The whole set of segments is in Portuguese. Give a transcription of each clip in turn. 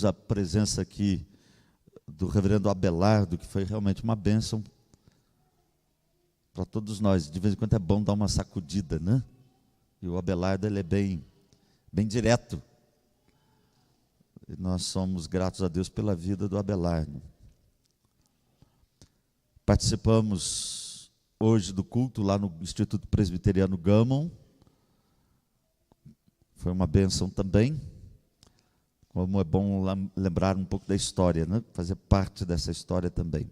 a presença aqui do reverendo Abelardo, que foi realmente uma bênção para todos nós. De vez em quando é bom dar uma sacudida, né? E o Abelardo, ele é bem direto. E nós somos gratos a Deus pela vida do Abelardo. Participamos hoje do culto lá no Instituto Presbiteriano Gammon. Foi uma bênção também. Como é bom lembrar um pouco da história, né? Fazer parte dessa história também.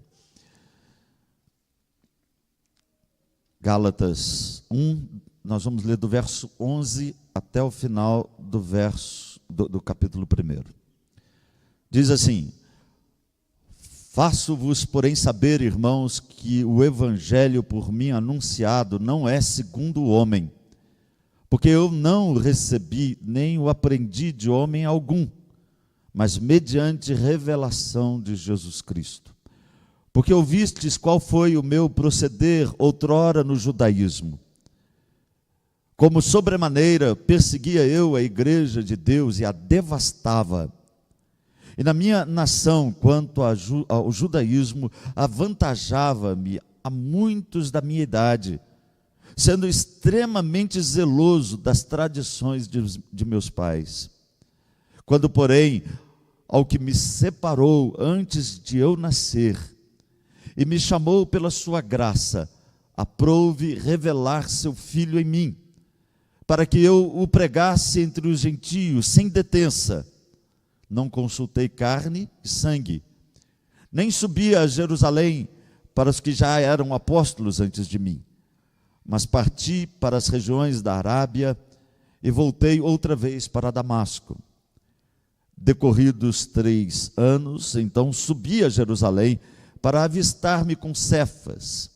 Gálatas 1, nós vamos ler do verso 11 até o final do capítulo 1. Diz assim: faço-vos, porém, saber, irmãos, que o evangelho por mim anunciado não é segundo o homem, porque eu não o recebi, nem o aprendi de homem algum, mas mediante revelação de Jesus Cristo. Porque ouvistes qual foi o meu proceder outrora no judaísmo. Como sobremaneira perseguia eu a igreja de Deus e a devastava. E na minha nação, quanto ao judaísmo, avantajava-me a muitos da minha idade, sendo extremamente zeloso das tradições de meus pais. Quando, porém, ao que me separou antes de eu nascer, e me chamou pela sua graça, aprouve revelar seu Filho em mim, para que eu o pregasse entre os gentios, sem detença. Não consultei carne e sangue, nem subi a Jerusalém para os que já eram apóstolos antes de mim, mas parti para as regiões da Arábia e voltei outra vez para Damasco. Decorridos 3 anos, então subi a Jerusalém para avistar-me com Cefas,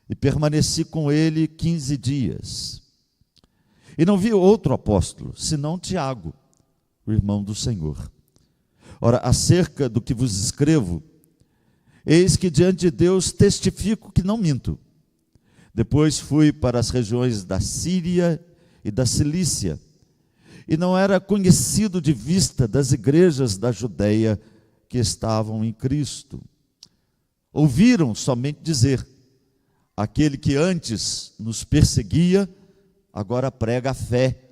e permaneci com ele 15 dias. E não vi outro apóstolo, senão Tiago, o irmão do Senhor. Ora, acerca do que vos escrevo, eis que diante de Deus testifico que não minto. Depois fui para as regiões da Síria e da Cilícia, e não era conhecido de vista das igrejas da Judeia que estavam em Cristo. Ouviram somente dizer: aquele que antes nos perseguia, agora prega a fé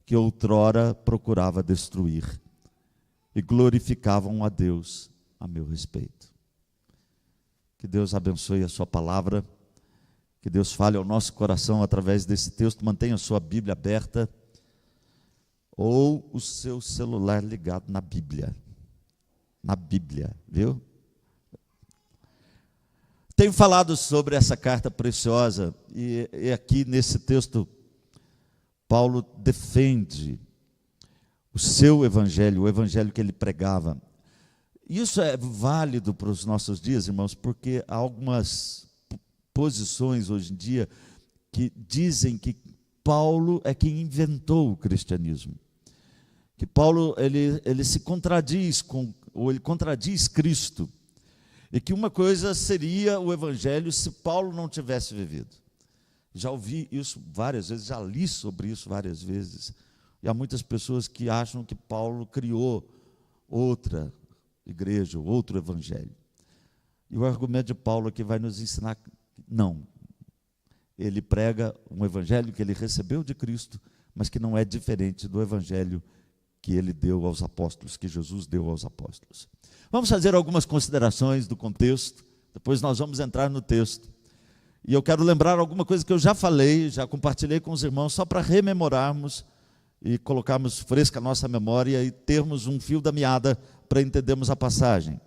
que outrora procurava destruir. E glorificavam a Deus a meu respeito. Que Deus abençoe a sua palavra, que Deus fale ao nosso coração através desse texto. Mantenha a sua Bíblia aberta ou o seu celular ligado na Bíblia. Na Bíblia, viu? Tenho falado sobre essa carta preciosa e aqui nesse texto Paulo defende o seu evangelho, o evangelho que ele pregava. Isso é válido para os nossos dias, irmãos, porque há algumas posições hoje em dia que dizem que Paulo é quem inventou o cristianismo. Que Paulo ele se contradiz ou ele contradiz Cristo. E que uma coisa seria o evangelho se Paulo não tivesse vivido. Já ouvi isso várias vezes, já li sobre isso várias vezes. E há muitas pessoas que acham que Paulo criou outra igreja, outro evangelho. E o argumento de Paulo aqui vai nos ensinar que não. Ele prega um evangelho que ele recebeu de Cristo, mas que não é diferente do evangelho que ele deu aos apóstolos, que Jesus deu aos apóstolos. Vamos fazer algumas considerações do contexto, depois nós vamos entrar no texto. E eu quero lembrar alguma coisa que eu já falei, já compartilhei com os irmãos, só para rememorarmos e colocarmos fresca a nossa memória e termos um fio da meada para entendermos a passagem.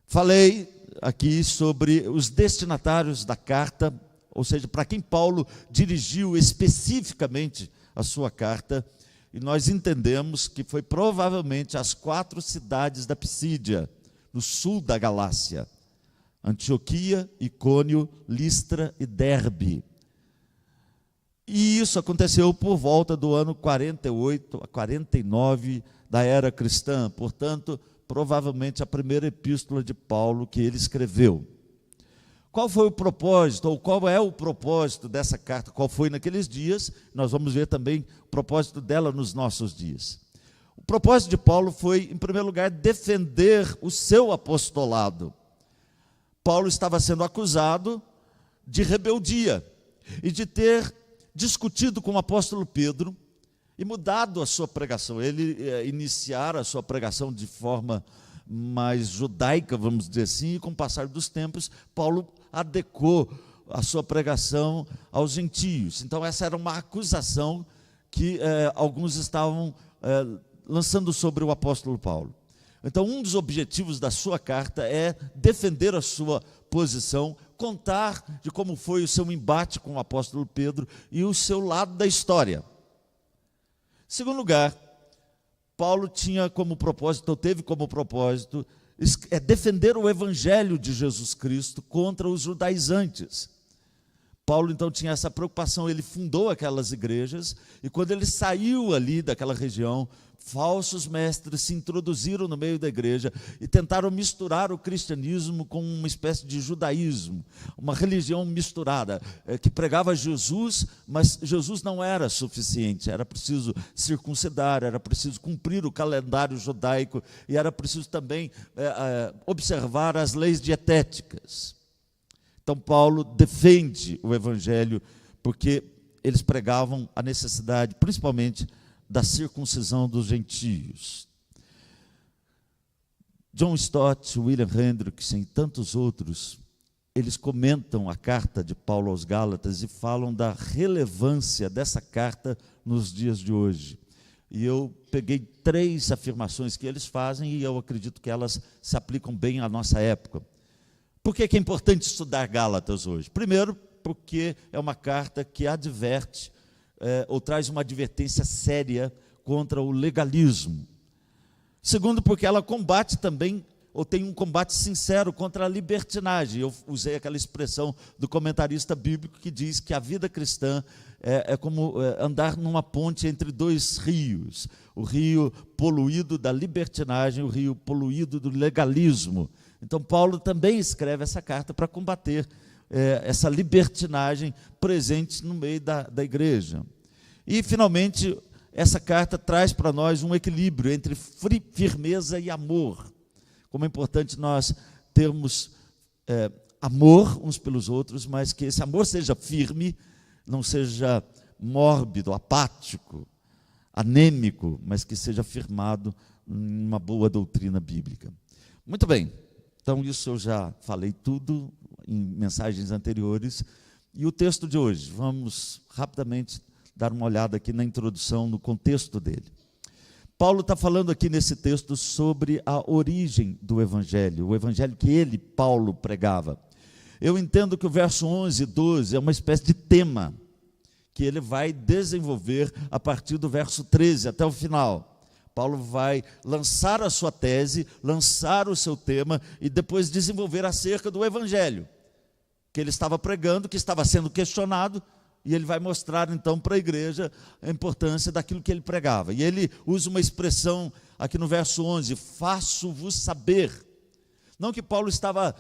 Falei aqui sobre os destinatários da carta, ou seja, para quem Paulo dirigiu especificamente a sua carta, e nós entendemos que foi provavelmente as 4 cidades da Pisídia, no sul da Galácia: Antioquia, Icônio, Listra e Derbe. E isso aconteceu por volta do ano 48 a 49 da era cristã, portanto, provavelmente a primeira epístola de Paulo que ele escreveu. Qual foi o propósito, ou qual é o propósito dessa carta? Qual foi naqueles dias? Nós vamos ver também o propósito dela nos nossos dias. O propósito de Paulo foi, em primeiro lugar, defender o seu apostolado. Paulo estava sendo acusado de rebeldia e de ter discutido com o apóstolo Pedro e mudado a sua pregação. Ele iniciara a sua pregação de forma mais judaica, vamos dizer assim, e com o passar dos tempos, Paulo adequou a sua pregação aos gentios. Então essa era uma acusação que alguns estavam lançando sobre o apóstolo Paulo. Então um dos objetivos da sua carta é defender a sua posição, contar de como foi o seu embate com o apóstolo Pedro e o seu lado da história. Em segundo lugar, Paulo tinha como propósito, ou teve como propósito, defender o evangelho de Jesus Cristo contra os judaizantes. Paulo então tinha essa preocupação, ele fundou aquelas igrejas, e quando ele saiu ali daquela região, falsos mestres se introduziram no meio da igreja e tentaram misturar o cristianismo com uma espécie de judaísmo, uma religião misturada, que pregava Jesus, mas Jesus não era suficiente, era preciso circuncidar, era preciso cumprir o calendário judaico e era preciso também observar as leis dietéticas. Então Paulo defende o evangelho porque eles pregavam a necessidade, principalmente, da circuncisão dos gentios. John Stott, William Hendriksen e tantos outros, eles comentam a carta de Paulo aos Gálatas e falam da relevância dessa carta nos dias de hoje. E eu peguei 3 afirmações que eles fazem e eu acredito que elas se aplicam bem à nossa época. Por que é importante estudar Gálatas hoje? Primeiro, porque é uma carta que adverte ou traz uma advertência séria contra o legalismo. Segundo, porque ela combate também, ou tem um combate sincero contra a libertinagem. Eu usei aquela expressão do comentarista bíblico que diz que a vida cristã é como andar numa ponte entre 2 rios. O rio poluído da libertinagem, o rio poluído do legalismo. Então Paulo também escreve essa carta para combater essa libertinagem presente no meio da igreja. E, finalmente, essa carta traz para nós um equilíbrio entre firmeza e amor. Como é importante nós termos amor uns pelos outros, mas que esse amor seja firme, não seja mórbido, apático, anêmico, mas que seja firmado em uma boa doutrina bíblica. Muito bem, então isso eu já falei tudo em mensagens anteriores. E o texto de hoje, vamos rapidamente dar uma olhada aqui na introdução, no contexto dele. Paulo está falando aqui nesse texto sobre a origem do evangelho, o evangelho que ele, Paulo, pregava. Eu entendo que o verso 11 e 12 é uma espécie de tema que ele vai desenvolver a partir do verso 13 até o final. Paulo vai lançar a sua tese, lançar o seu tema e depois desenvolver acerca do evangelho que ele estava pregando, que estava sendo questionado, e ele vai mostrar então para a igreja a importância daquilo que ele pregava. E ele usa uma expressão aqui no verso 11, faço-vos saber. Não que Paulo estava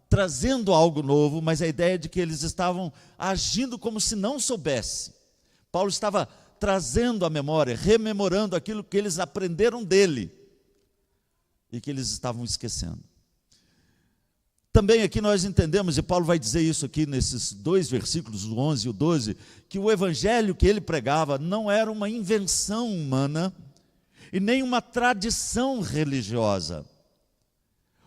trazendo algo novo, mas a ideia de que eles estavam agindo como se não soubesse. Paulo estava trazendo à memória, rememorando aquilo que eles aprenderam dele e que eles estavam esquecendo. Também aqui nós entendemos, e Paulo vai dizer isso aqui nesses 2 versículos, o 11 e o 12, que o evangelho que ele pregava não era uma invenção humana e nem uma tradição religiosa.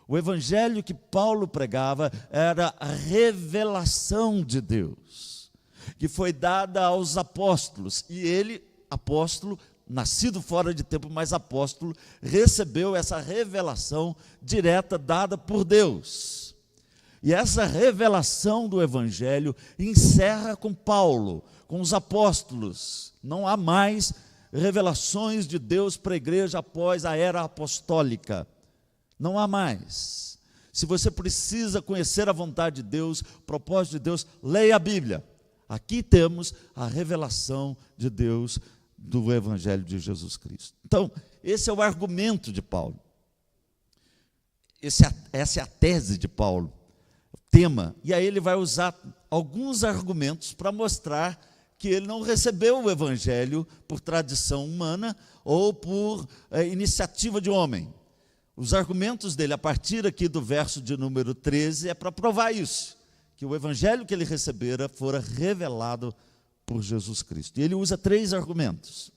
O evangelho que Paulo pregava era a revelação de Deus, que foi dada aos apóstolos, e ele, apóstolo, nascido fora de tempo, mas apóstolo, recebeu essa revelação direta dada por Deus. E essa revelação do evangelho encerra com Paulo, com os apóstolos. Não há mais revelações de Deus para a igreja após a era apostólica. Não há mais. Se você precisa conhecer a vontade de Deus, o propósito de Deus, leia a Bíblia. Aqui temos a revelação de Deus do evangelho de Jesus Cristo. Então, esse é o argumento de Paulo. Essa é a tese de Paulo. Tema, e aí ele vai usar alguns argumentos para mostrar que ele não recebeu o evangelho por tradição humana ou por iniciativa de homem. Os argumentos dele, a partir aqui do verso de número 13, é para provar isso, que o evangelho que ele recebera fora revelado por Jesus Cristo. E ele usa 3 argumentos.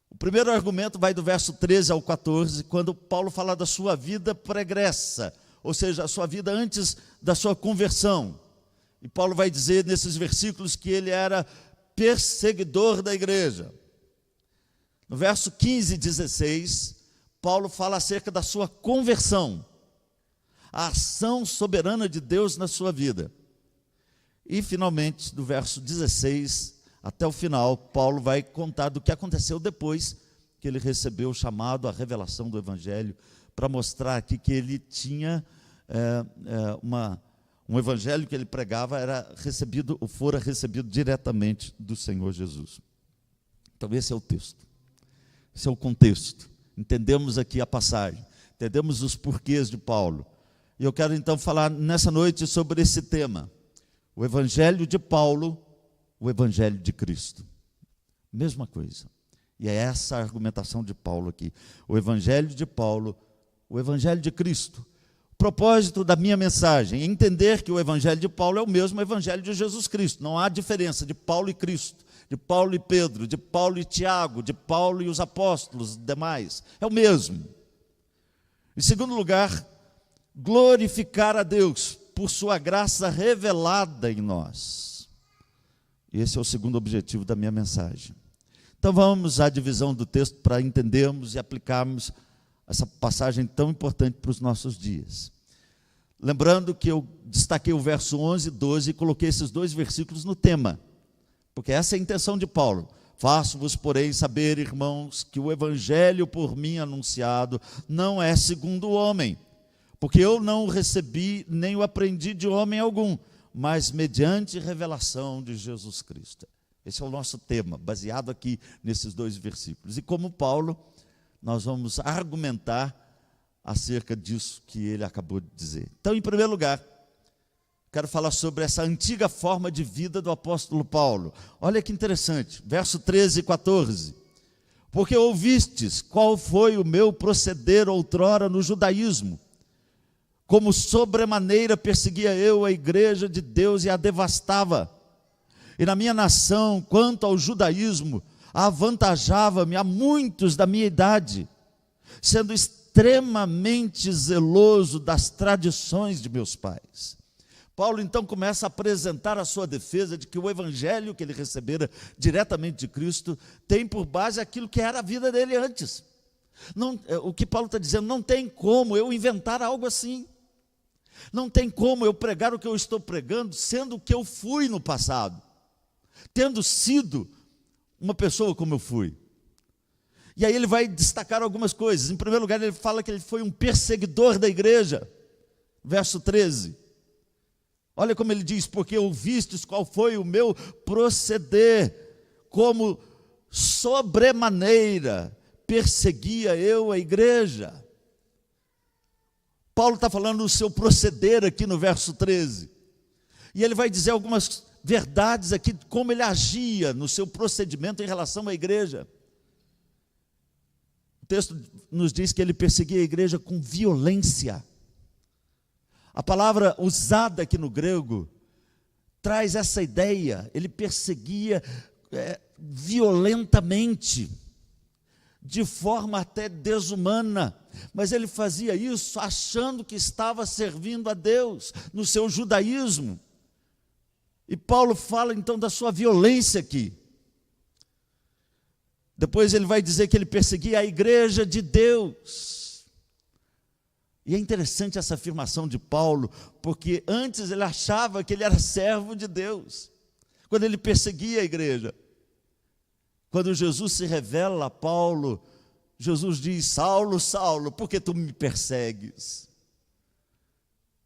O primeiro argumento vai do verso 13 ao 14, quando Paulo fala da sua vida pregressa, ou seja, a sua vida antes da sua conversão. E Paulo vai dizer nesses versículos que ele era perseguidor da igreja. No verso 15 e 16, Paulo fala acerca da sua conversão, a ação soberana de Deus na sua vida. E, finalmente, do verso 16 até o final, Paulo vai contar do que aconteceu depois que ele recebeu o chamado, a revelação do Evangelho, para mostrar aqui que ele tinha um evangelho que ele pregava fora recebido diretamente do Senhor Jesus. Então esse é o texto, esse é o contexto. Entendemos aqui a passagem, entendemos os porquês de Paulo. E eu quero então falar nessa noite sobre esse tema, o evangelho de Paulo, o evangelho de Cristo. Mesma coisa. E é essa a argumentação de Paulo aqui. O evangelho de Paulo, o evangelho de Cristo. O propósito da minha mensagem é entender que o evangelho de Paulo é o mesmo evangelho de Jesus Cristo. Não há diferença de Paulo e Cristo, de Paulo e Pedro, de Paulo e Tiago, de Paulo e os apóstolos demais. É o mesmo. Em segundo lugar, glorificar a Deus por sua graça revelada em nós. Esse é o segundo objetivo da minha mensagem. Então vamos à divisão do texto para entendermos e aplicarmos essa passagem tão importante para os nossos dias. Lembrando que eu destaquei o verso 11 e 12 e coloquei esses 2 versículos no tema, porque essa é a intenção de Paulo. Faço-vos, porém, saber, irmãos, que o evangelho por mim anunciado não é segundo o homem, porque eu não o recebi nem o aprendi de homem algum, mas mediante revelação de Jesus Cristo. Esse é o nosso tema, baseado aqui nesses 2 versículos. E como Paulo, nós vamos argumentar acerca disso que ele acabou de dizer. Então, em primeiro lugar, quero falar sobre essa antiga forma de vida do apóstolo Paulo. Olha que interessante, verso 13 e 14. Porque ouvistes qual foi o meu proceder outrora no judaísmo, como sobremaneira perseguia eu a igreja de Deus e a devastava. E na minha nação, quanto ao judaísmo, avantajava-me a muitos da minha idade, sendo extremamente zeloso das tradições de meus pais. Paulo então começa a apresentar a sua defesa de que o evangelho que ele recebera diretamente de Cristo tem por base aquilo que era a vida dele antes. Não, o que Paulo está dizendo, não tem como eu inventar algo assim. Não tem como eu pregar o que eu estou pregando, sendo o que eu fui no passado, tendo sido uma pessoa como eu fui. E aí ele vai destacar algumas coisas. Em primeiro lugar, ele fala que ele foi um perseguidor da igreja. Verso 13. Olha como ele diz, porque ouvistes qual foi o meu proceder, como sobremaneira perseguia eu a igreja. Paulo está falando do seu proceder aqui no verso 13. E ele vai dizer algumas verdades aqui, como ele agia no seu procedimento em relação à igreja. O texto nos diz que ele perseguia a igreja com violência. A palavra usada aqui no grego traz essa ideia, ele perseguia violentamente, de forma até desumana, mas ele fazia isso achando que estava servindo a Deus, no seu judaísmo. E Paulo fala então da sua violência aqui. Depois ele vai dizer que ele perseguia a igreja de Deus. E é interessante essa afirmação de Paulo, porque antes ele achava que ele era servo de Deus, quando ele perseguia a igreja. Quando Jesus se revela a Paulo, Jesus diz: Saulo, Saulo, por que tu me persegues?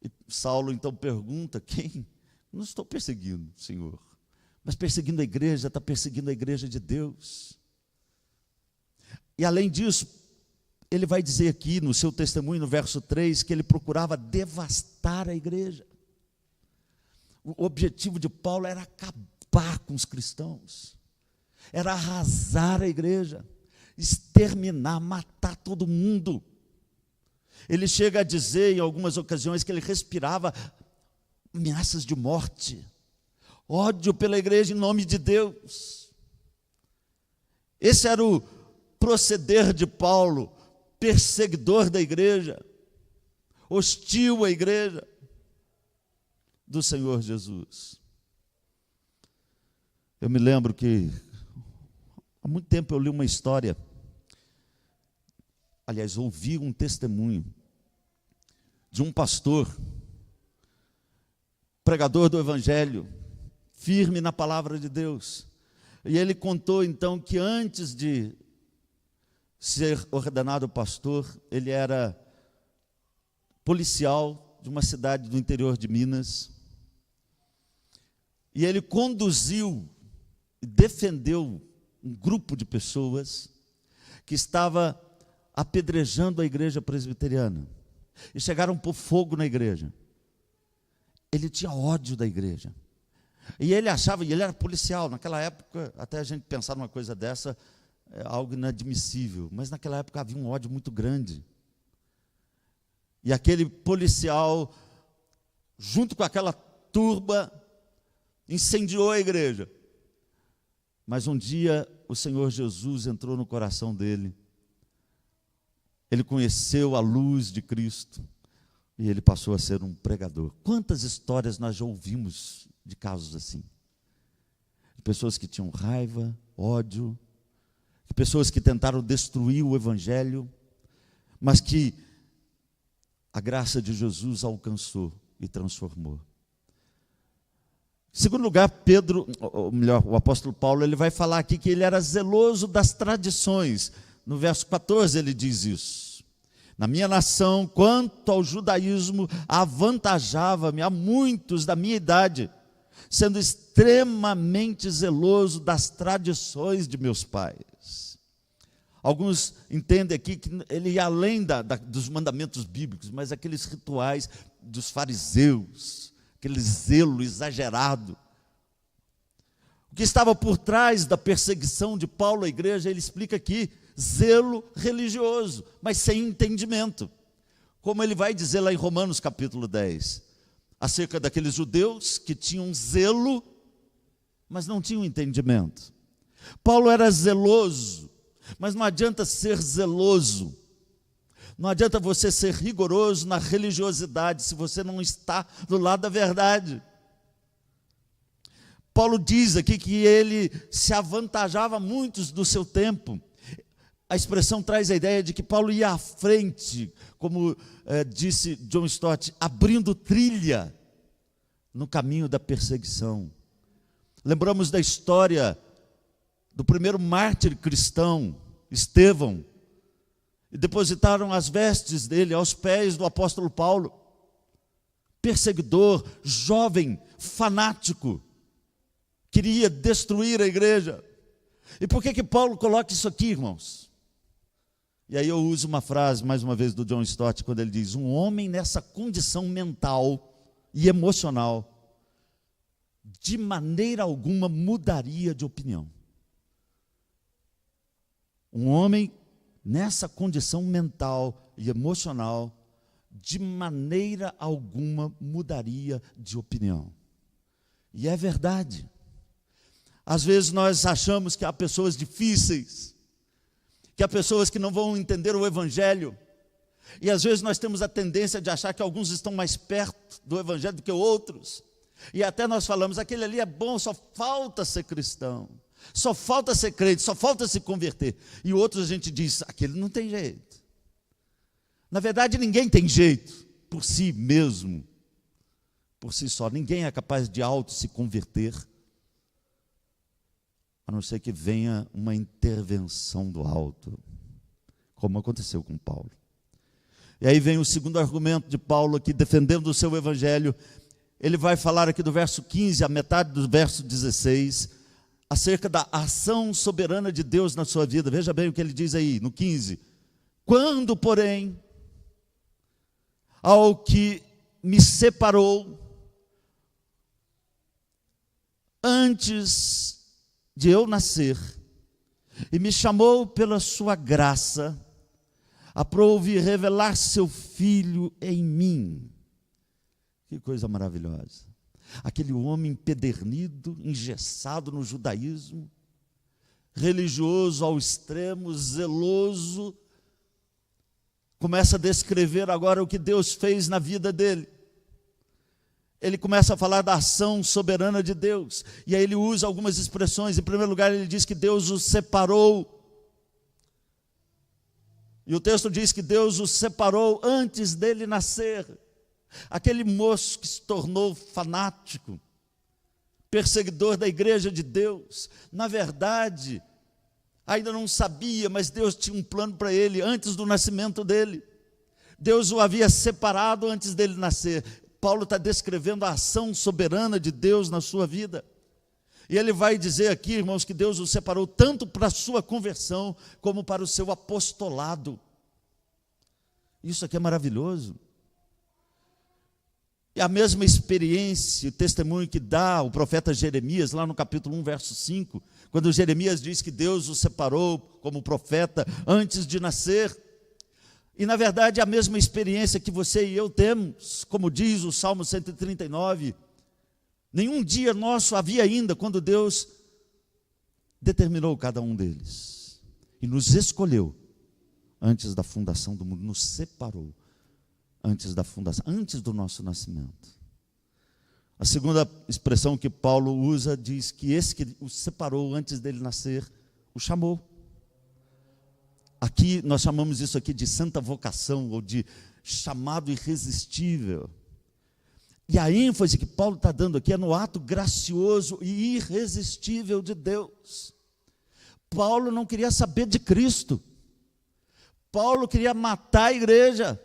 E Saulo então pergunta: quem? Não estou perseguindo, Senhor, mas perseguindo a igreja, está perseguindo a igreja de Deus. E além disso, ele vai dizer aqui no seu testemunho, no verso 3, que ele procurava devastar a igreja. O objetivo de Paulo era acabar com os cristãos, era arrasar a igreja, exterminar, matar todo mundo. Ele chega a dizer em algumas ocasiões que ele respirava ameaças de morte, ódio pela igreja em nome de Deus. Esse era o proceder de Paulo, perseguidor da igreja, hostil à igreja do Senhor Jesus. Eu me lembro que há muito tempo eu li uma história, aliás, ouvi um testemunho de um pastor, pregador do Evangelho, firme na palavra de Deus. E ele contou então que antes de ser ordenado pastor, ele era policial de uma cidade do interior de Minas. E ele conduziu e defendeu um grupo de pessoas que estava apedrejando a igreja presbiteriana. E chegaram a pôr fogo na igreja. Ele tinha ódio da igreja. E ele achava, e ele era policial, naquela época, até a gente pensar numa coisa dessa, é algo inadmissível, mas naquela época havia um ódio muito grande. E aquele policial, junto com aquela turba, incendiou a igreja. Mas um dia o Senhor Jesus entrou no coração dele. Ele conheceu a luz de Cristo e ele passou a ser um pregador. Quantas histórias nós já ouvimos de casos assim? De pessoas que tinham raiva, ódio, de pessoas que tentaram destruir o Evangelho, mas que a graça de Jesus alcançou e transformou. Em segundo lugar, Pedro, ou melhor, o apóstolo Paulo, ele vai falar aqui que ele era zeloso das tradições. No verso 14 ele diz isso. Na minha nação, quanto ao judaísmo, avantajava-me a muitos da minha idade, sendo extremamente zeloso das tradições de meus pais. Alguns entendem aqui que ele ia além dos mandamentos bíblicos, mas aqueles rituais dos fariseus, aquele zelo exagerado. O que estava por trás da perseguição de Paulo à igreja, ele explica aqui, zelo religioso, mas sem entendimento. Como ele vai dizer lá em Romanos capítulo 10, acerca daqueles judeus que tinham zelo, mas não tinham entendimento. Paulo era zeloso, mas não adianta ser zeloso. Não adianta você ser rigoroso na religiosidade se você não está do lado da verdade. Paulo diz aqui que ele se avantajava muitos do seu tempo. A expressão traz a ideia de que Paulo ia à frente, como disse John Stott, abrindo trilha no caminho da perseguição. Lembramos da história do primeiro mártir cristão, Estevão, e depositaram as vestes dele aos pés do apóstolo Paulo. Perseguidor, jovem, fanático, queria destruir a igreja. E por que Paulo coloca isso aqui, irmãos? E aí eu uso uma frase, mais uma vez, do John Stott, quando ele diz, um homem nessa condição mental e emocional, de maneira alguma mudaria de opinião. Um homem nessa condição mental e emocional, de maneira alguma mudaria de opinião. E é verdade. Às vezes nós achamos que há pessoas difíceis, que há pessoas que não vão entender o Evangelho, e às vezes nós temos a tendência de achar que alguns estão mais perto do Evangelho do que outros, e até nós falamos, aquele ali é bom, só falta ser cristão, só falta ser crente, só falta se converter. E outros a gente diz, aquele não tem jeito. Na verdade, ninguém tem jeito por si mesmo, por si só. Ninguém é capaz de auto se converter, a não ser que venha uma intervenção do alto, como aconteceu com Paulo. E aí vem o segundo argumento de Paulo aqui, defendendo o seu evangelho. Ele vai falar aqui do verso 15, a metade do verso 16, acerca da ação soberana de Deus na sua vida. Veja bem o que ele diz aí, no 15. Quando, porém, ao que me separou, antes de eu nascer, e me chamou pela sua graça, aprove revelar seu Filho em mim. Que coisa maravilhosa. Aquele homem empedernido, engessado no judaísmo, religioso ao extremo, zeloso, começa a descrever agora o que Deus fez na vida dele. Ele começa a falar da ação soberana de Deus, e aí ele usa algumas expressões. Em primeiro lugar, ele diz que Deus o separou, e o texto diz que Deus o separou antes dele nascer. Aquele moço que se tornou fanático, perseguidor da igreja de Deus, na verdade, ainda não sabia, mas Deus tinha um plano para ele antes do nascimento dele. Deus o havia separado antes dele nascer. Paulo está descrevendo a ação soberana de Deus na sua vida. E ele vai dizer aqui, irmãos, que Deus o separou tanto para a sua conversão, como para o seu apostolado. Isso aqui é maravilhoso. E a mesma experiência, o testemunho que dá o profeta Jeremias, lá no capítulo 1, verso 5, quando Jeremias diz que Deus o separou como profeta antes de nascer. E na verdade a mesma experiência que você e eu temos, como diz o Salmo 139, nenhum dia nosso havia ainda quando Deus determinou cada um deles, e nos escolheu antes da fundação do mundo, nos separou antes da fundação, antes do nosso nascimento. A segunda expressão que Paulo usa diz que esse que o separou antes dele nascer, o chamou. Aqui nós chamamos isso aqui de santa vocação, ou de chamado irresistível. E a ênfase que Paulo está dando aqui é no ato gracioso e irresistível de Deus. Paulo não queria saber de Cristo. Paulo queria matar a igreja.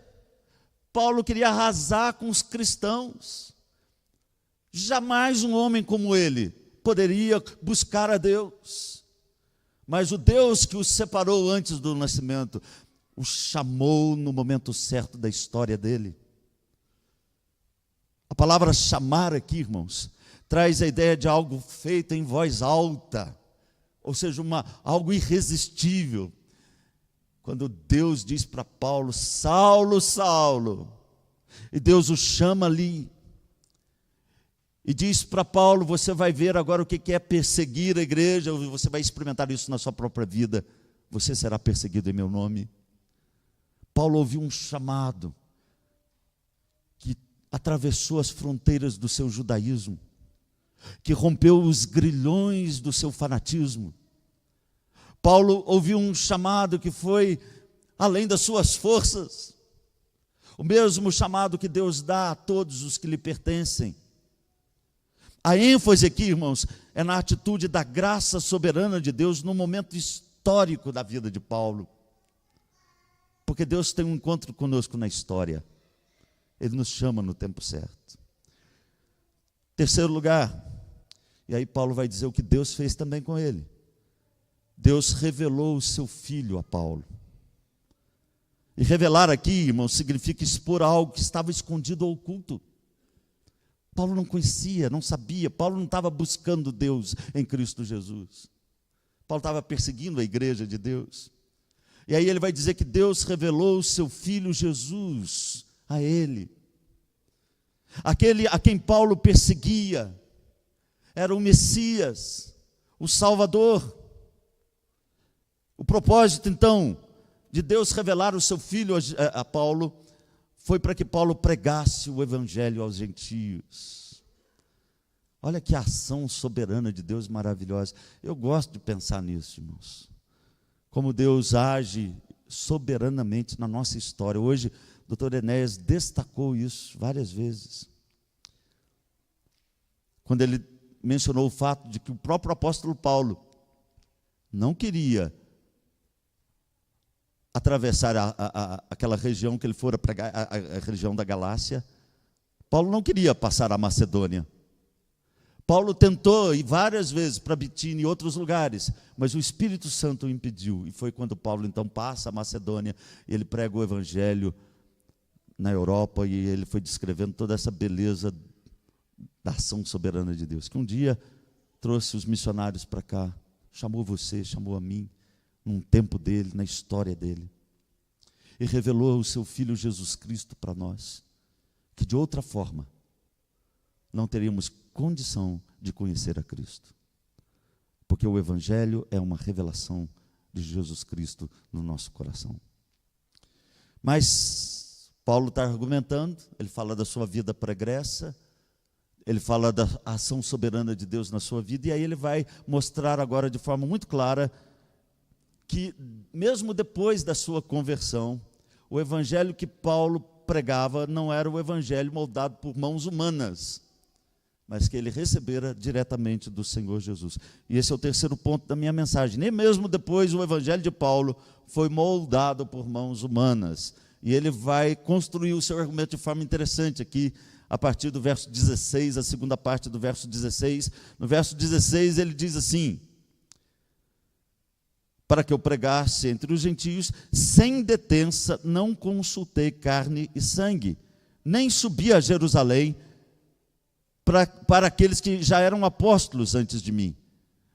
Paulo queria arrasar com os cristãos. Jamais um homem como ele poderia buscar a Deus. Mas o Deus que o separou antes do nascimento, o chamou no momento certo da história dele. A palavra chamar aqui, irmãos, traz a ideia de algo feito em voz alta, ou seja, algo irresistível. Quando Deus diz para Paulo, Saulo, Saulo, e Deus o chama ali, e diz para Paulo, você vai ver agora o que é perseguir a igreja, você vai experimentar isso na sua própria vida, você será perseguido em meu nome. Paulo ouviu um chamado, que atravessou as fronteiras do seu judaísmo, que rompeu os grilhões do seu fanatismo. Paulo ouviu um chamado que foi além das suas forças, o mesmo chamado que Deus dá a todos os que lhe pertencem. A ênfase aqui, irmãos, é na atitude da graça soberana de Deus no momento histórico da vida de Paulo. Porque Deus tem um encontro conosco na história. Ele nos chama no tempo certo. Terceiro lugar, e aí Paulo vai dizer o que Deus fez também com ele. Deus revelou o seu Filho a Paulo. E revelar aqui, irmãos, significa expor algo que estava escondido ou oculto. Paulo não conhecia, não sabia, Paulo não estava buscando Deus em Cristo Jesus. Paulo estava perseguindo a igreja de Deus. E aí ele vai dizer que Deus revelou o seu Filho Jesus a ele. Aquele a quem Paulo perseguia era o Messias, o Salvador. O propósito, então, de Deus revelar o seu Filho a Paulo, foi para que Paulo pregasse o evangelho aos gentios. Olha que ação soberana de Deus maravilhosa. Eu gosto de pensar nisso, irmãos. Como Deus age soberanamente na nossa história. Hoje, o Dr. Enéas destacou isso várias vezes. Quando ele mencionou o fato de que o próprio apóstolo Paulo não queria atravessar aquela região que ele fora pregar, a região da Galácia. Paulo não queria passar a Macedônia. Paulo tentou ir várias vezes para Bitínia e outros lugares, mas o Espírito Santo o impediu. E foi quando Paulo então passa a Macedônia, e ele prega o evangelho na Europa, e ele foi descrevendo toda essa beleza da ação soberana de Deus, que um dia trouxe os missionários para cá, chamou você, chamou a mim, num tempo dele, na história dele, e revelou o seu Filho Jesus Cristo para nós, que de outra forma não teríamos condição de conhecer a Cristo, porque o Evangelho é uma revelação de Jesus Cristo no nosso coração. Mas Paulo está argumentando, ele fala da sua vida pregressa, ele fala da ação soberana de Deus na sua vida, e aí ele vai mostrar agora de forma muito clara que mesmo depois da sua conversão, o evangelho que Paulo pregava não era o evangelho moldado por mãos humanas, mas que ele recebera diretamente do Senhor Jesus. E esse é o terceiro ponto da minha mensagem. Nem mesmo depois o evangelho de Paulo foi moldado por mãos humanas. E ele vai construir o seu argumento de forma interessante aqui, a partir do verso 16, a segunda parte do verso 16. No verso 16 ele diz assim: para que eu pregasse entre os gentios, sem detença, não consultei carne e sangue, nem subi a Jerusalém para aqueles que já eram apóstolos antes de mim,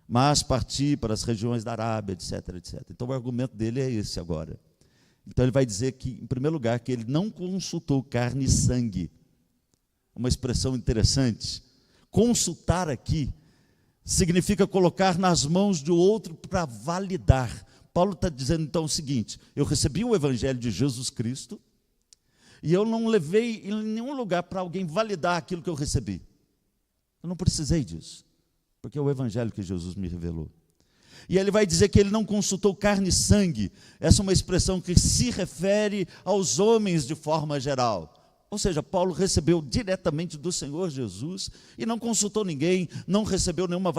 mas parti para as regiões da Arábia, etc, etc. Então o argumento dele é esse agora. Então ele vai dizer que, em primeiro lugar, que ele não consultou carne e sangue. Uma expressão interessante. Consultar aqui significa colocar nas mãos do outro para validar. Paulo está dizendo então o seguinte: eu recebi o evangelho de Jesus Cristo e eu não levei em nenhum lugar para alguém validar aquilo que eu recebi. Eu não precisei disso, porque é o evangelho que Jesus me revelou. E ele vai dizer que ele não consultou carne e sangue. Essa é uma expressão que se refere aos homens de forma geral. Ou seja, Paulo recebeu diretamente do Senhor Jesus e não consultou ninguém, não recebeu nenhuma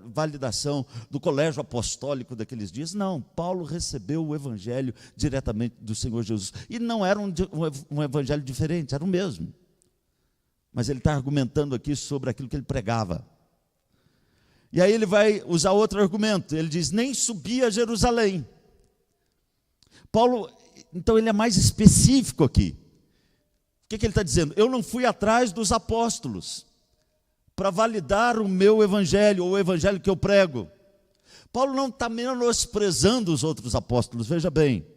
validação do colégio apostólico daqueles dias. Não, Paulo recebeu o evangelho diretamente do Senhor Jesus. E não era um evangelho diferente, era o mesmo. Mas ele está argumentando aqui sobre aquilo que ele pregava. E aí ele vai usar outro argumento. Ele diz: nem subi a Jerusalém. Paulo, então ele é mais específico aqui. O que ele está dizendo? Eu não fui atrás dos apóstolos para validar o meu evangelho, ou o evangelho que eu prego. Paulo não está menosprezando os outros apóstolos, veja bem,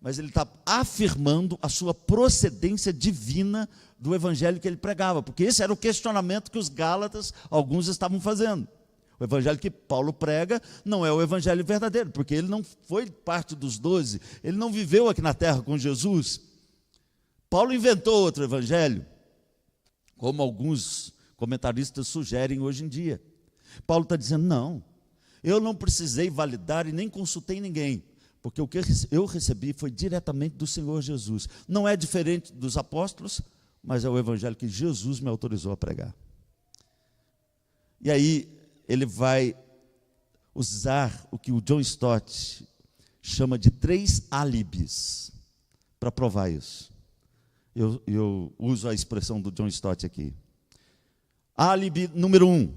mas ele está afirmando a sua procedência divina do evangelho que ele pregava, porque esse era o questionamento que os Gálatas, alguns, estavam fazendo. O evangelho que Paulo prega não é o evangelho verdadeiro, porque ele não foi parte dos 12, ele não viveu aqui na terra com Jesus. Paulo inventou outro evangelho, como alguns comentaristas sugerem hoje em dia. Paulo está dizendo: não, eu não precisei validar e nem consultei ninguém, porque o que eu recebi foi diretamente do Senhor Jesus. Não é diferente dos apóstolos, mas é o evangelho que Jesus me autorizou a pregar. E aí ele vai usar o que o John Stott chama de 3 álibis para provar isso. Eu uso a expressão do John Stott aqui. Álibi número 1.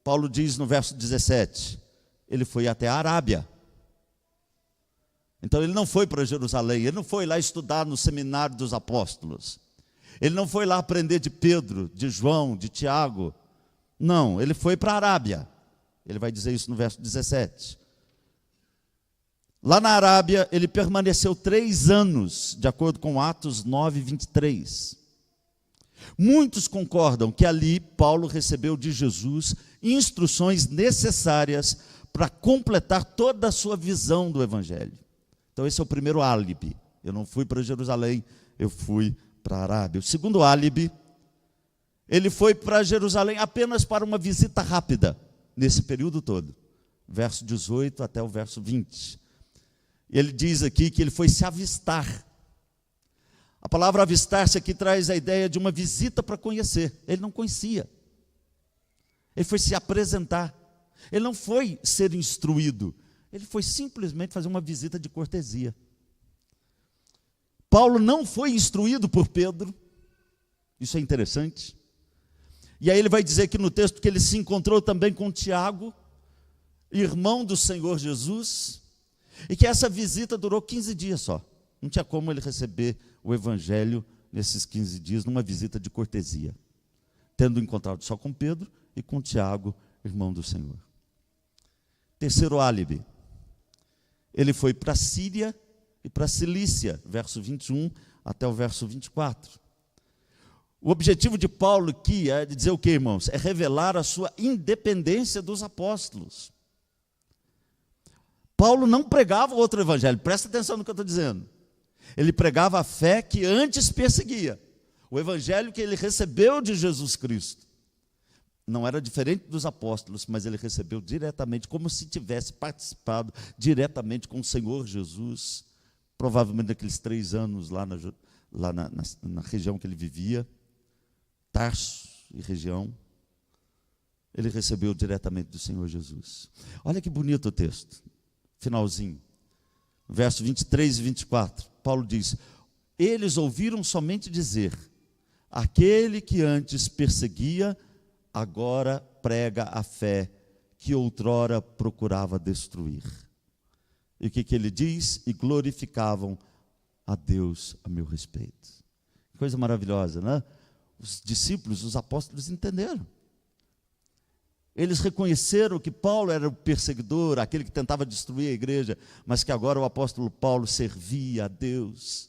Paulo diz no verso 17, ele foi até a Arábia. Então ele não foi para Jerusalém, ele não foi lá estudar no seminário dos apóstolos. Ele não foi lá aprender de Pedro, de João, de Tiago. Não, ele foi para a Arábia. Ele vai dizer isso no verso 17. Lá na Arábia, ele permaneceu 3 anos, de acordo com Atos 9, 23. Muitos concordam que ali Paulo recebeu de Jesus instruções necessárias para completar toda a sua visão do evangelho. Então esse é o primeiro álibi. Eu não fui para Jerusalém, eu fui para a Arábia. O segundo álibi, ele foi para Jerusalém apenas para uma visita rápida, nesse período todo. Verso 18 até o verso 20. Ele diz aqui que ele foi se avistar. A palavra avistar-se aqui traz a ideia de uma visita para conhecer. Ele não conhecia. Ele foi se apresentar. Ele não foi ser instruído. Ele foi simplesmente fazer uma visita de cortesia. Paulo não foi instruído por Pedro. Isso é interessante. E aí ele vai dizer aqui no texto que ele se encontrou também com Tiago, irmão do Senhor Jesus, e que essa visita durou 15 dias só. Não tinha como ele receber o evangelho nesses 15 dias, numa visita de cortesia, tendo encontrado só com Pedro e com Tiago, irmão do Senhor. Terceiro álibi, ele foi para a Síria e para a Cilícia, verso 21 até o verso 24. O objetivo de Paulo aqui é dizer o que, irmãos? É revelar a sua independência dos apóstolos. Paulo não pregava outro evangelho, presta atenção no que eu estou dizendo. Ele pregava a fé que antes perseguia, o evangelho que ele recebeu de Jesus Cristo. Não era diferente dos apóstolos, mas ele recebeu diretamente, como se tivesse participado diretamente com o Senhor Jesus, provavelmente naqueles 3 anos lá na região que ele vivia, Tarso e região, ele recebeu diretamente do Senhor Jesus. Olha que bonito o texto, finalzinho, verso 23 e 24, Paulo diz: eles ouviram somente dizer, aquele que antes perseguia, agora prega a fé que outrora procurava destruir. E o que ele diz? E glorificavam a Deus a meu respeito. Coisa maravilhosa, né? Os discípulos, os apóstolos entenderam. Eles reconheceram que Paulo era o perseguidor, aquele que tentava destruir a igreja, mas que agora o apóstolo Paulo servia a Deus,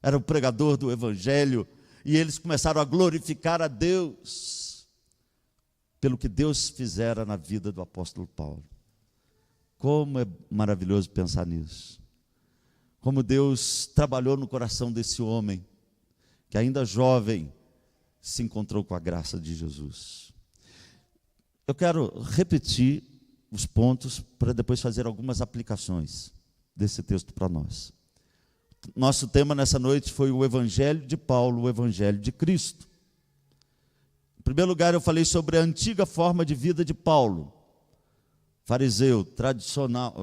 era o pregador do evangelho, e eles começaram a glorificar a Deus pelo que Deus fizera na vida do apóstolo Paulo. Como é maravilhoso pensar nisso. Como Deus trabalhou no coração desse homem, que ainda jovem, se encontrou com a graça de Jesus. Eu quero repetir os pontos para depois fazer algumas aplicações desse texto para nós. Nosso tema nessa noite foi o Evangelho de Paulo, o Evangelho de Cristo. Em primeiro lugar, eu falei sobre a antiga forma de vida de Paulo, fariseu, tradicional,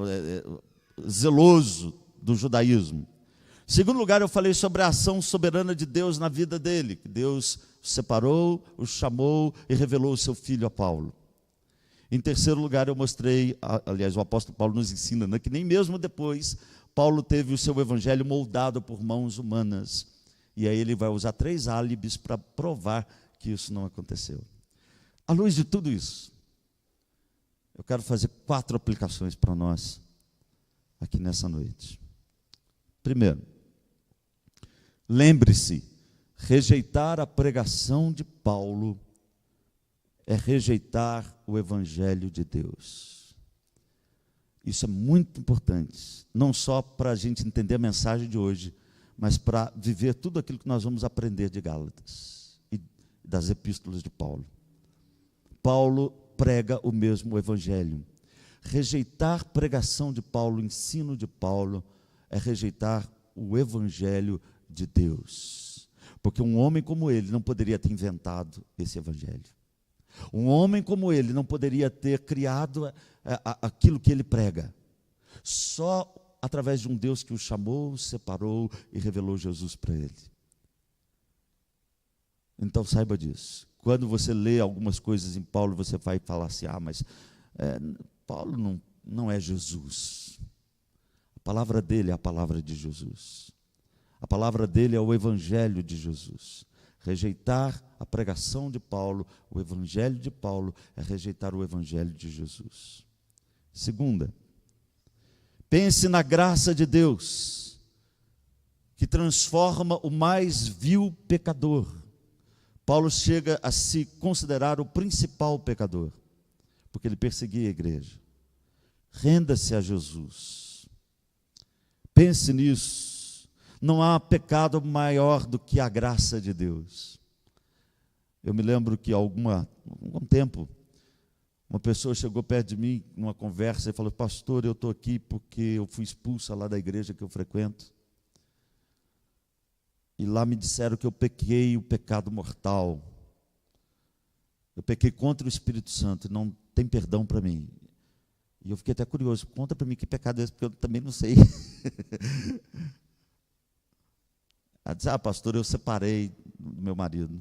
zeloso do judaísmo. Em segundo lugar, eu falei sobre a ação soberana de Deus na vida dele, que Deus o separou, o chamou e revelou o seu filho a Paulo. Em terceiro lugar, eu mostrei, aliás, o apóstolo Paulo nos ensina, né, que nem mesmo depois, Paulo teve o seu evangelho moldado por mãos humanas. E aí ele vai usar 3 álibis para provar que isso não aconteceu. À luz de tudo isso, eu quero fazer 4 aplicações para nós, aqui nessa noite. Primeiro, lembre-se, rejeitar a pregação de Paulo é rejeitar o Evangelho de Deus. Isso é muito importante, não só para a gente entender a mensagem de hoje, mas para viver tudo aquilo que nós vamos aprender de Gálatas e das epístolas de Paulo. Paulo prega o mesmo Evangelho. Rejeitar pregação de Paulo, ensino de Paulo, é rejeitar o Evangelho de Deus. Porque um homem como ele não poderia ter inventado esse Evangelho. Um homem como ele não poderia ter criado aquilo que ele prega. Só através de um Deus que o chamou, separou e revelou Jesus para ele. Então saiba disso. Quando você lê algumas coisas em Paulo, você vai falar assim, mas Paulo não é Jesus. A palavra dele é a palavra de Jesus. A palavra dele é o Evangelho de Jesus. Rejeitar a pregação de Paulo, o Evangelho de Paulo, é rejeitar o Evangelho de Jesus. Segunda, pense na graça de Deus, que transforma o mais vil pecador. Paulo chega a se considerar o principal pecador, porque ele perseguia a igreja. Renda-se a Jesus. Pense nisso. Não há pecado maior do que a graça de Deus. Eu me lembro que há algum tempo, uma pessoa chegou perto de mim, numa conversa, e falou, pastor, eu estou aqui porque eu fui expulsa lá da igreja que eu frequento. E lá me disseram que eu pequei o pecado mortal. Eu pequei contra o Espírito Santo, e não tem perdão para mim. E eu fiquei até curioso, conta para mim que pecado é esse, porque eu também não sei. Ela disse, pastor, eu separei do meu marido.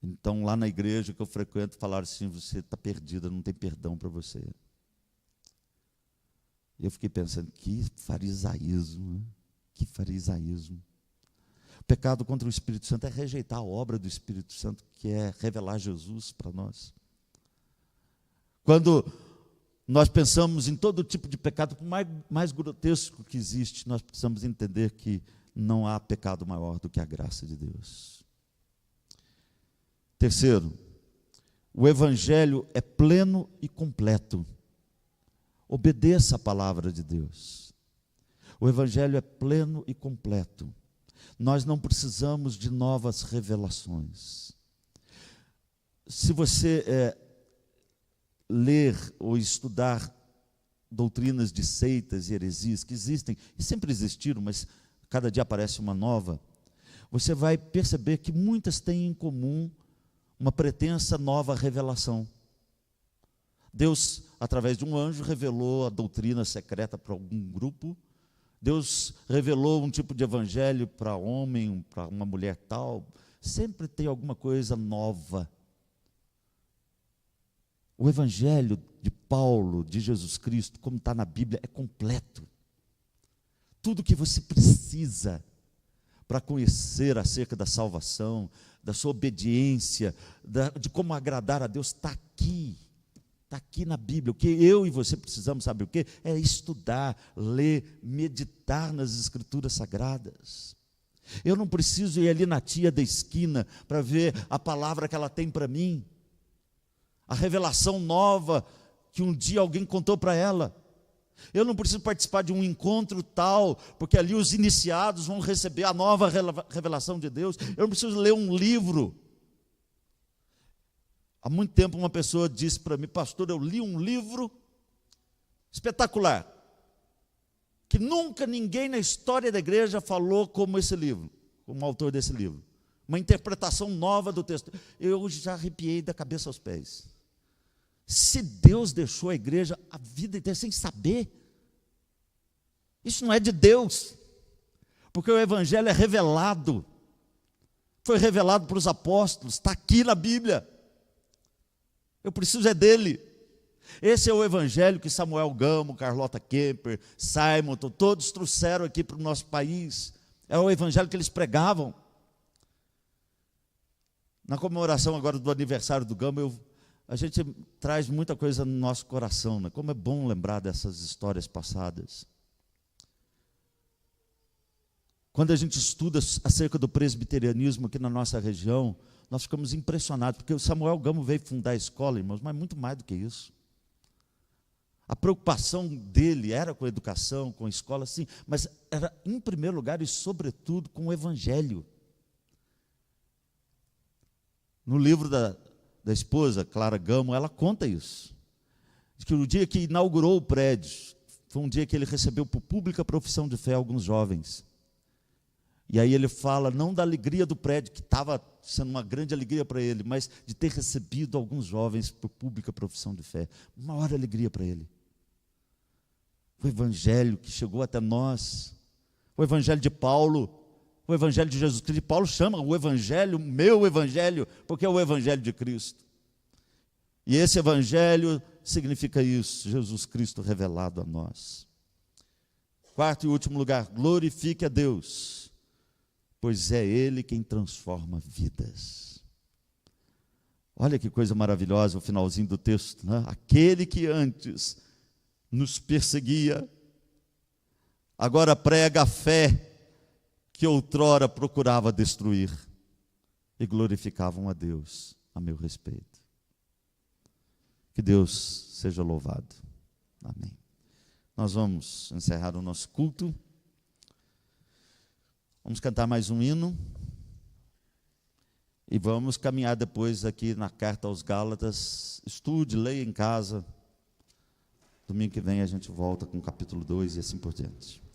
Então, lá na igreja que eu frequento, falaram assim, você está perdida, não tem perdão para você. E eu fiquei pensando, que farisaísmo, né? Que farisaísmo. O pecado contra o Espírito Santo é rejeitar a obra do Espírito Santo, que é revelar Jesus para nós. Quando nós pensamos em todo tipo de pecado, por mais grotesco que existe, nós precisamos entender que não há pecado maior do que a graça de Deus. Terceiro, o Evangelho é pleno e completo. Obedeça a palavra de Deus. O Evangelho é pleno e completo. Nós não precisamos de novas revelações. Se você ler ou estudar doutrinas de seitas e heresias que existem, e sempre existiram, mas cada dia aparece uma nova, você vai perceber que muitas têm em comum uma pretensa nova revelação. Deus, através de um anjo, revelou a doutrina secreta para algum grupo. Deus revelou um tipo de evangelho para homem, para uma mulher tal. Sempre tem alguma coisa nova. O evangelho de Paulo, de Jesus Cristo, como está na Bíblia, é completo. Tudo que você precisa para conhecer acerca da salvação, da sua obediência, de como agradar a Deus, está aqui. Está aqui na Bíblia. O que eu e você precisamos, sabe o quê? É estudar, ler, meditar nas Escrituras Sagradas. Eu não preciso ir ali na tia da esquina para ver a palavra que ela tem para mim, a revelação nova que um dia alguém contou para ela. Eu não preciso participar de um encontro tal, porque ali os iniciados vão receber a nova revelação de Deus. Eu não preciso ler um livro. Há muito tempo uma pessoa disse para mim: pastor, eu li um livro espetacular, que nunca ninguém na história da igreja falou como esse livro, como o autor desse livro. Uma interpretação nova do texto. Eu já arrepiei da cabeça aos pés. Se Deus deixou a igreja a vida inteira sem saber, isso não é de Deus, porque o evangelho é revelado, foi revelado para os apóstolos, está aqui na Bíblia. Eu preciso é dele. Esse é o evangelho que Samuel Gamo, Carlota Kemper, Simonton, todos trouxeram aqui para o nosso país. É o evangelho que eles pregavam. Na comemoração agora do aniversário do Gamo, a gente traz muita coisa no nosso coração, né? Como é bom lembrar dessas histórias passadas. Quando a gente estuda acerca do presbiterianismo aqui na nossa região, nós ficamos impressionados, porque o Samuel Gamo veio fundar a escola, irmãos, mas muito mais do que isso. A preocupação dele era com a educação, com a escola, sim, mas era em primeiro lugar e sobretudo com o evangelho. No livro da esposa, Clara Gamo, ela conta isso. Que o dia que inaugurou o prédio, foi um dia que ele recebeu por pública profissão de fé alguns jovens. E aí ele fala, não da alegria do prédio, que estava sendo uma grande alegria para ele, mas de ter recebido alguns jovens por pública profissão de fé. Uma maior alegria para ele. O evangelho que chegou até nós, o evangelho de Paulo, o evangelho de Jesus Cristo. Paulo chama o evangelho, meu evangelho, porque é o evangelho de Cristo. E esse evangelho significa isso, Jesus Cristo revelado a nós. Quarto e último lugar, glorifique a Deus, pois é Ele quem transforma vidas. Olha que coisa maravilhosa o finalzinho do texto, né? Aquele que antes nos perseguia, agora prega a fé que outrora procurava destruir, e glorificavam a Deus a meu respeito. Que Deus seja louvado. Amém. Nós vamos encerrar o nosso culto. Vamos cantar mais um hino. E vamos caminhar depois aqui na carta aos Gálatas. Estude, leia em casa. Domingo que vem a gente volta com o capítulo 2 e assim por diante.